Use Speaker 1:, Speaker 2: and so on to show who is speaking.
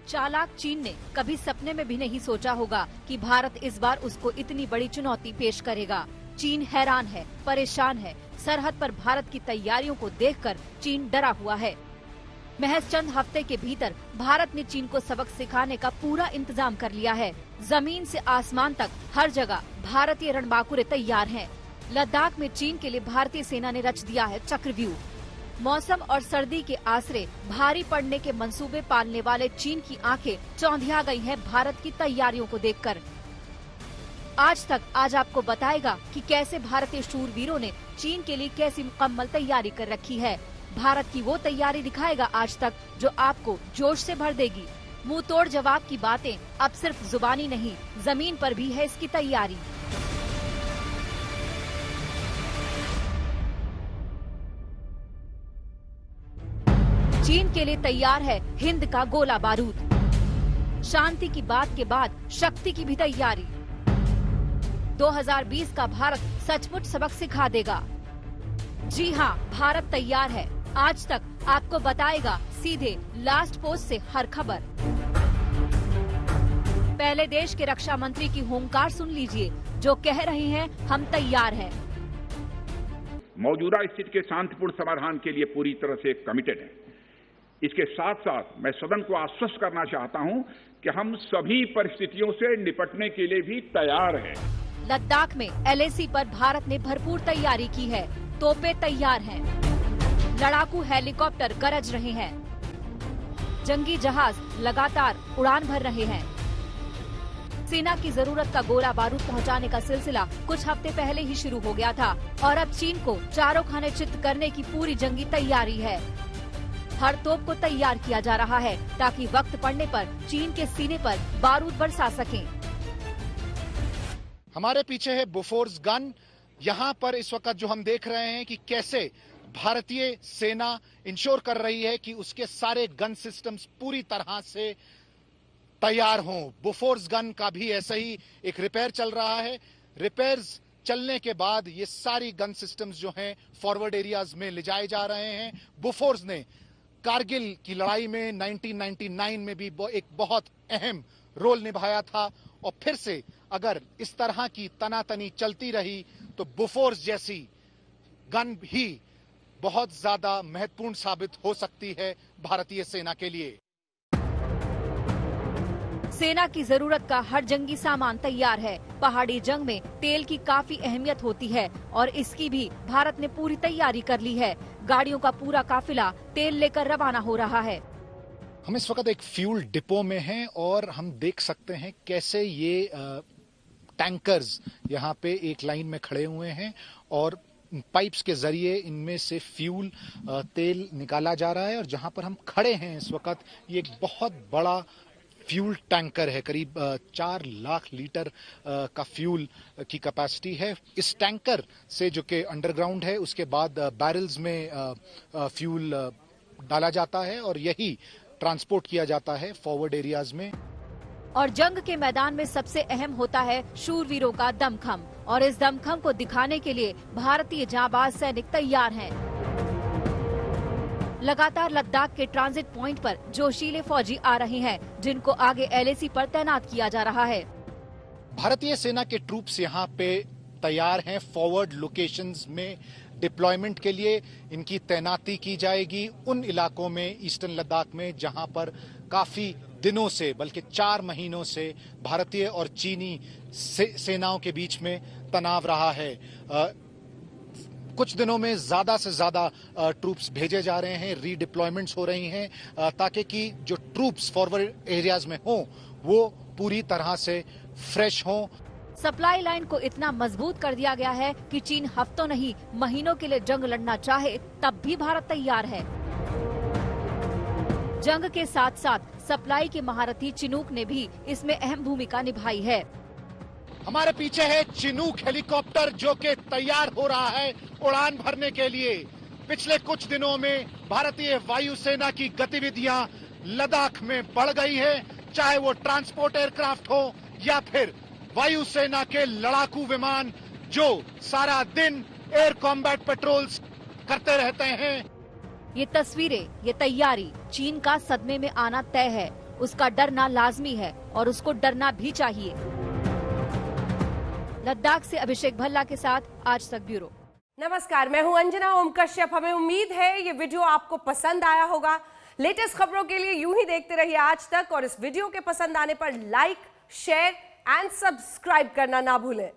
Speaker 1: चालाक चीन ने कभी सपने में भी नहीं सोचा होगा कि भारत इस बार उसको इतनी बड़ी चुनौती पेश करेगा। चीन हैरान है, परेशान है। सरहद पर भारत की तैयारियों को देखकर चीन डरा हुआ है। महज चंद हफ्ते के भीतर भारत ने चीन को सबक सिखाने का पूरा इंतजाम कर लिया है। जमीन से आसमान तक हर जगह भारतीय रणबांकुरे तैयार हैं। लद्दाख में चीन के लिए भारतीय सेना ने रच दिया है चक्रव्यूह। मौसम और सर्दी के आसरे भारी पड़ने के मंसूबे पालने वाले चीन की आंखें चौंधिया गई हैं भारत की तैयारियों को देखकर। आज आपको बताएगा कि कैसे भारतीय शूरवीरों ने चीन के लिए कैसी मुकम्मल तैयारी कर रखी है। भारत की वो तैयारी दिखाएगा आज तक जो आपको जोश से भर देगी। मुंह तोड़ जवाब की बातें अब सिर्फ जुबानी नहीं, जमीन पर भी है इसकी तैयारी। चीन के लिए तैयार है हिंद का गोला बारूद। शांति की बात के बाद शक्ति की भी तैयारी। 2020 का भारत सचमुच सबक सिखा देगा। जी हाँ, भारत तैयार है। आज तक आपको बताएगा सीधे लास्ट पोस्ट से हर खबर। पहले देश के रक्षा मंत्री की हुंकार सुन लीजिए, जो कह रहे हैं हम तैयार हैं।
Speaker 2: मौजूदा स्थिति के शांतिपूर्ण समाधान के लिए पूरी तरह से कमिटेड है। इसके साथ साथ मैं सदन को आश्वस्त करना चाहता हूं कि हम सभी परिस्थितियों से निपटने के लिए भी तैयार हैं।
Speaker 1: लद्दाख में LAC पर भारत ने भरपूर तैयारी की है। तोपें तैयार हैं, लड़ाकू हेलीकॉप्टर गरज रहे हैं, जंगी जहाज लगातार उड़ान भर रहे हैं। सेना की जरूरत का गोला बारूद पहुंचाने का सिलसिला कुछ हफ्ते पहले ही शुरू हो गया था और अब चीन को चारों खाने चित्त करने की पूरी जंगी तैयारी है। हर तोप को तैयार किया जा रहा है ताकि वक्त पड़ने पर चीन के सीने पर बारूद बरसा सकें।
Speaker 3: हमारे पीछे है बोफोर्स गन। यहाँ पर इस वक्त जो हम देख रहे हैं कि कैसे भारतीय सेना इंश्योर कर रही है कि उसके सारे गन सिस्टम्स पूरी तरह से तैयार हों। बोफोर्स गन का भी ऐसा ही एक रिपेयर चल रहा है। रिपेयर्स चलने के बाद ये सारी गन सिस्टम्स जो हैं फॉरवर्ड एरियाज में ले जाए जा रहे हैं। बोफोर्स ने कारगिल की लड़ाई में 1999 में भी एक बहुत अहम रोल निभाया था और फिर से अगर इस तरह की तनातनी चलती रही तो बोफोर्स जैसी गन भी बहुत ज्यादा महत्वपूर्ण साबित हो सकती है भारतीय सेना के लिए।
Speaker 1: सेना की जरूरत का हर जंगी सामान तैयार है। पहाड़ी जंग में तेल की काफी अहमियत होती है और इसकी भी भारत ने पूरी तैयारी कर ली है। गाड़ियों का पूरा काफिला तेल लेकर रवाना हो रहा है।
Speaker 3: हम इस वक्त एक फ्यूल डिपो में हैं और हम देख सकते हैं कैसे ये टैंकर्स यहाँ पे एक लाइन में खड़े हुए हैं और पाइप्स के जरिए इनमें से फ्यूल तेल निकाला जा रहा है। और जहाँ पर हम खड़े हैं इस वक्त ये एक बहुत बड़ा फ्यूल टैंकर है। करीब 4 लाख लीटर का फ्यूल की कैपेसिटी है। इस टैंकर से जो कि अंडरग्राउंड है उसके बाद बैरल्स में फ्यूल डाला जाता है और यही ट्रांसपोर्ट किया जाता है फॉरवर्ड एरियाज में।
Speaker 1: और जंग के मैदान में सबसे अहम होता है शूरवीरों का दमखम और इस दमखम को दिखाने के लिए भारतीय जांबाज सैनिक तैयार हैं। लगातार लद्दाख के ट्रांजिट पॉइंट पर जोशीले फौजी आ रहे हैं जिनको आगे LAC पर तैनात किया जा रहा है।
Speaker 3: भारतीय सेना के ट्रूप्स यहाँ पे तैयार हैं। फॉरवर्ड लोकेशंस में डिप्लॉयमेंट के लिए इनकी तैनाती की जाएगी उन इलाकों में ईस्टर्न लद्दाख में जहां पर काफी दिनों से बल्कि 4 महीनों से भारतीय और चीनी सेनाओं के बीच में तनाव रहा है। कुछ दिनों में ज्यादा से ज्यादा ट्रूप्स भेजे जा रहे हैं, रीडिप्लॉयमेंट्स हो रही हैं ताकि कि जो ट्रूप्स फॉरवर्ड एरियाज में हों वो पूरी तरह से फ्रेश हों।
Speaker 1: सप्लाई लाइन को इतना मजबूत कर दिया गया है कि चीन हफ्तों नहीं महीनों के लिए जंग लड़ना चाहे तब भी भारत तैयार है। जंग के साथ साथ सप्लाई के महारथी चिनूक ने भी इसमें अहम भूमिका निभाई है।
Speaker 3: हमारे पीछे है चिनूक हेलीकॉप्टर जो कि तैयार हो रहा है उड़ान भरने के लिए। पिछले कुछ दिनों में भारतीय वायुसेना की गतिविधियां लद्दाख में बढ़ गई है, चाहे वो ट्रांसपोर्ट एयरक्राफ्ट हो या फिर वायुसेना के लड़ाकू विमान जो सारा दिन एयर कॉम्बैट पेट्रोल्स करते रहते हैं।
Speaker 1: ये तस्वीरें, ये तैयारी चीन का सदमे में आना तय है उसका डरना लाजमी है और उसको डरना भी चाहिए। लद्दाख से अभिषेक भल्ला के साथ आज तक ब्यूरो।
Speaker 4: नमस्कार, मैं हूं अंजना ओम कश्यप। हमें उम्मीद है ये वीडियो आपको पसंद आया होगा। लेटेस्ट खबरों के लिए यूं ही देखते रहिए आज तक और इस वीडियो के पसंद आने पर लाइक, शेयर एंड सब्सक्राइब करना ना भूलें।